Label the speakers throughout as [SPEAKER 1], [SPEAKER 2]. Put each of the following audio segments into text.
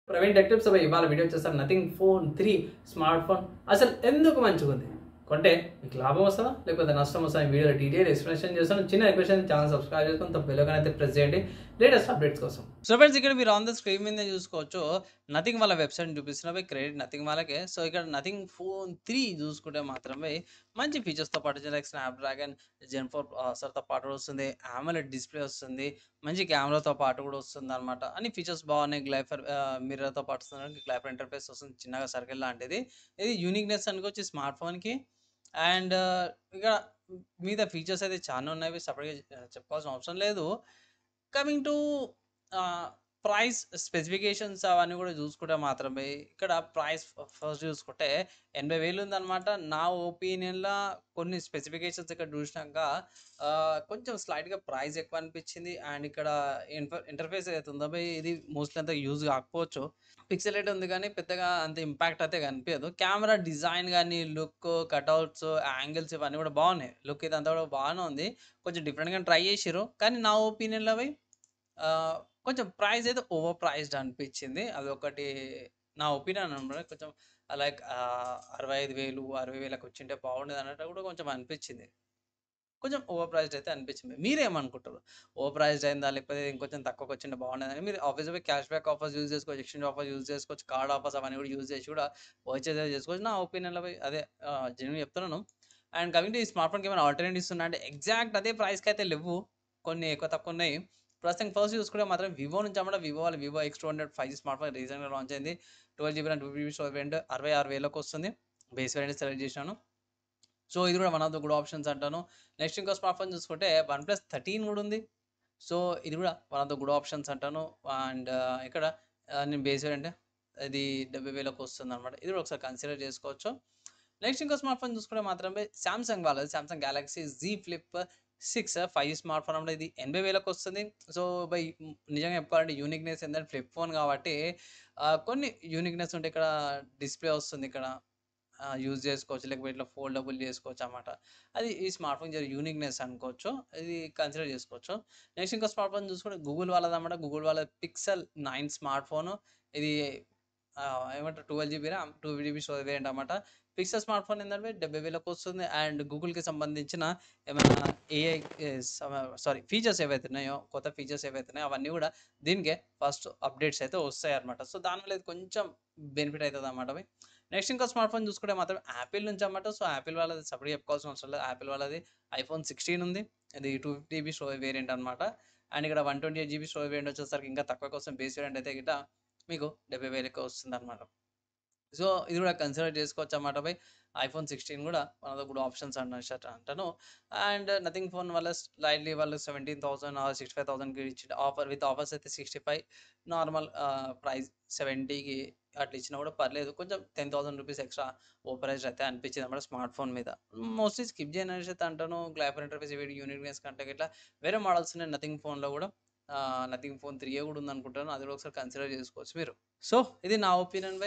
[SPEAKER 1] Praveen tech tips ఇవాళ video చేస్తారు nothing phone 3 smart phone అసలు ఎందుకు మంచిగా ఉంది కొంటే మీకు లాభం వస్తుందా లేకపోతే నష్టం వస్తుందా ఈ వీడియోలో డీటెయిల్ ఎక్స్ప్లెనేషన్ చేస్తాను. చిన్న రిక్వెస్ట్ ఛానల్ సబ్స్క్రైబ్ చేసుకొని తప్ప బెల్ ఐకాన్ అయితే ప్రెస్ చేయండి లేటెస్ట్ అప్డేట్స్ కోసం.
[SPEAKER 2] సో ఫ్రెండ్స్ ఇక్కడ మీరు ఆన్ ద స్క్రీన్ మీద చూసుకోవచ్చు నథింగ్ వాళ్ళ వెబ్సైట్ చూపిస్తున్నవి క్రెడిట్ నథింగ్ వాళ్ళకే. సో ఇక్కడ నథింగ్ ఫోన్ 3 చూసుకుంటే మాత్రమే మంచి ఫీచర్స్తో పాటు లైక్ స్నాప్డ్రాగన్ జెన్ 4 ప్రాసెసర్తో పాటు వస్తుంది, AMOLED డిస్ప్లే వస్తుంది, మంచి కెమెరాతో పాటు కూడా వస్తుంది అనమాట. అన్ని ఫీచర్స్ బాగున్నాయి. గ్లైఫర్ మిర్రర్తో పాటు వస్తుంది, గ్లైఫర్ ఇంటర్ఫేస్ వస్తుంది, చిన్నగా సర్కిల్ లాంటిది. ఇది యూనిక్నెస్ అనుకోవచ్చు స్మార్ట్ ఫోన్కి. అండ్ ఇక్కడ మీద ఫీచర్స్ అయితే చాలా ఉన్నాయి, సపరేట్గా చెప్పుకోవాల్సిన అవసరం లేదు. కమింగ్ టు ప్రైస్ స్పెసిఫికేషన్స్ అవన్నీ కూడా చూసుకుంటే మాత్రమే ఇక్కడ ప్రైస్ ఫస్ట్ చూసుకుంటే 80,000 ఉందన్నమాట. నా ఒపీనియన్లో కొన్ని స్పెసిఫికేషన్స్ ఇక్కడ చూసినాక కొంచెం స్లైట్గా ప్రైస్ ఎక్కువ అనిపించింది. అండ్ ఇక్కడ ఇంటర్ఫేస్ అయితే ఉందో ఇది మోస్ట్లీ అంతా యూజ్ కాకపోవచ్చు, పిక్సెలేట్ ఉంది కానీ పెద్దగా అంత ఇంపాక్ట్ అయితే కనిపించదు. కెమెరా డిజైన్ కానీ లుక్ కట్అవుట్స్ యాంగిల్స్ ఇవన్నీ కూడా బాగున్నాయి. లుక్ ఇదంతా కూడా బాగానే ఉంది, కొంచెం డిఫరెంట్గా ట్రై చేసిర్రు. కానీ నా ఒపీనియన్లో కొంచెం ప్రైస్ అయితే ఓవర్ ప్రైస్డ్ అనిపించింది. అది ఒకటి నా ఒపీనియన్ అనమాట. కొంచెం లైక్ 65,000 60,000కి వచ్చింటే బాగుండేది అన్నట్టు కూడా కొంచెం అనిపించింది. కొంచెం ఓవర్ ప్రైస్డ్ అయితే అనిపించింది. మీరేమనుకుంటారు? ఓవర్ ప్రైస్డ్ అయిందా లేకపోతే ఇంకొంచెం తక్కువకి వచ్చింటే బాగుండేదని? మీరు ఆఫీస్లో క్యాష్ బ్యాక్ ఆఫర్స్ యూజ్ చేసుకోవచ్చు, ఎక్స్చేంజ్ ఆఫర్స్ యూజ్ చేసుకోవచ్చు, కార్డ్ ఆఫర్స్ అవన్నీ కూడా యూజ్ చేసి కూడా పర్చేజ్ చేసుకోవచ్చు. నా ఒపీనియన్లో అదే జెన్యూన్ చెప్తున్నాను. అండ్ కమింగ్ టు ఈ స్మార్ట్ ఫోన్కి ఏమైనా ఆల్టర్నేటివ్స్ ఉన్నా అంటే ఎగ్జాక్ట్ అదే ప్రైస్కి అయితే లేవు, కొన్ని ఎక్కువ తక్కువ ఉన్నాయి. ప్రస్తుతం ఫస్ట్ చూసుకుంటే మాత్రం వివో నుంచి అన్నమాట. Vivo X200 5G smart phone రీసెంట్గా లాంచ్ అయింది. 12GB and 2GB storage variant 66,000కి వస్తుంది. బేస్ వేరియంట్ సెలెక్ట్ చేసినాను. సో ఇది కూడా one of the good options అంటాను. నెక్స్ట్ ఇంకో స్మార్ట్ ఫోన్ చూసుకుంటే OnePlus 13 కూడా ఉంది. సో ఇది కూడా one of the good options అంటాను. అండ్ ఇక్కడ నేను బేస్ వేరియంట్ ఇది 70,000కి వస్తుంది అనమాట. ఇది కూడా ఒకసారి కన్సిడర్ చేసుకోవచ్చు. నెక్స్ట్ ఇంకో స్మార్ట్ ఫోన్ చూసుకుంటే మాత్రమే సామ్సంగ్ వాళ్ళది Samsung Galaxy Z Flip 6 5G smart phone అంటే ఇది 80,000కి వస్తుంది. సో బై నిజంగా చెప్పుకోవాలంటే యూనిక్నెస్ ఏంటంటే ఫ్లిప్ ఫోన్ కాబట్టి కొన్ని యూనిక్నెస్ ఉంటే ఇక్కడ డిస్ప్లే వస్తుంది, ఇక్కడ యూజ్ చేసుకోవచ్చు, లేకపోతే ఇట్లా ఫోల్డబుల్ చేసుకోవచ్చు అన్నమాట. అది ఈ స్మార్ట్ ఫోన్ యూనిక్నెస్ అనుకోవచ్చు, ఇది కన్సిడర్ చేసుకోవచ్చు. నెక్స్ట్ ఇంకో స్మార్ట్ ఫోన్ చూసుకుంటే గూగుల్ వాళ్ళది అన్నమాట. గూగుల్ వాళ్ళ Pixel 9 స్మార్ట్ ఫోన్. ఇది ఏమంటారు 12GB RAM 2GB storage variant అన్నమాట. పిక్సెల్ స్మార్ట్ ఫోన్ ఏంటంటే 70,000కి వస్తుంది. అండ్ గూగుల్కి సంబంధించిన ఏమైనా ఫీచర్స్ ఏవైతే ఉన్నాయో, కొత్త ఫీచర్స్ ఏవైతే ఉన్నాయో అవన్నీ కూడా దీనికే ఫస్ట్ అప్డేట్స్ అయితే వస్తాయి అనమాట. సో దానివల్ల కొంచెం బెనిఫిట్ అవుతుంది అన్నమాట. నెక్స్ట్ ఇంకో స్మార్ట్ ఫోన్ చూసుకుంటే మాత్రం యాపిల్ నుంచి అన్నమాట. సో యాపిల్ వాళ్ళది సపరేట్ చెప్పుకోవాల్సిన అవసరం లేదు. యాపిల్ వాళ్ళది iPhone 16 ఉంది. ఇది 250GB స్టోరేజ్ వేరియంట్ అనమాట. అండ్ ఇక్కడ 128GB స్టోరేజ్ వేరియంట్ వచ్చేసరికి ఇంకా తక్కువ కోసం బేస్ వేరియంట్ అయితే గిట్ట మీకు 70,000కి వస్తుంది అనమాట. సో ఇది కూడా కన్సిడర్ చేసుకోవచ్చు అన్నమాట. iPhone 16 కూడా one of the good options అంటాను. అండ్ నథింగ్ ఫోన్ వల్ల స్లైట్లీ వాళ్ళు 17,000 ఆర్ 65,000కి ఇచ్చిన ఆఫర్ విత్ ఆఫర్స్ అయితే 65, నార్మల్ ప్రైస్ 70కి అట్లా ఇచ్చినా కూడా పర్లేదు. కొంచెం 10,000 రూపీస్ ఎక్స్ట్రా ఓవరైజ్ అయితే అనిపించింది అన్నమాట స్మార్ట్ ఫోన్ మీద. మోస్ట్లీ స్కిప్ చేయననేసి అయితే అంటాను. గ్లైఫర్ ఇంటర్ఫేస్ వీడియో యూనిక్నెస్ కంటే ఇట్లా వేరే మోడల్స్ ఉన్నాయి నథింగ్ ఫోన్లో కూడా. నథింగ్ ఫోన్ 3 కూడా ఉంది అనుకుంటాను, అది కూడా ఒకసారి కన్సిడర్ చేసుకోవచ్చు మీరు. సో ఇది నా ఒపీనియన్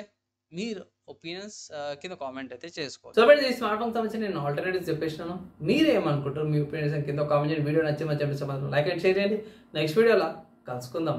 [SPEAKER 2] మీరు ఒపీనియన్స్ కింద కామెంట్ అయితే చేసుకోవచ్చు.
[SPEAKER 1] సో బట్ ఈ స్మార్ట్ ఫోన్ సంబంధించి నేను ఆల్టర్నేటివ్స్ చెప్పేసినాను. మీరేమనుకుంటారు? మీ ఒపీనియన్స్ కింద కామెంట్ చేయండి. వీడియో నచ్చి మంచి లైక్ అండ్ షేర్ చేయండి. నెక్స్ట్ వీడియోలో కలుసుకుందాం.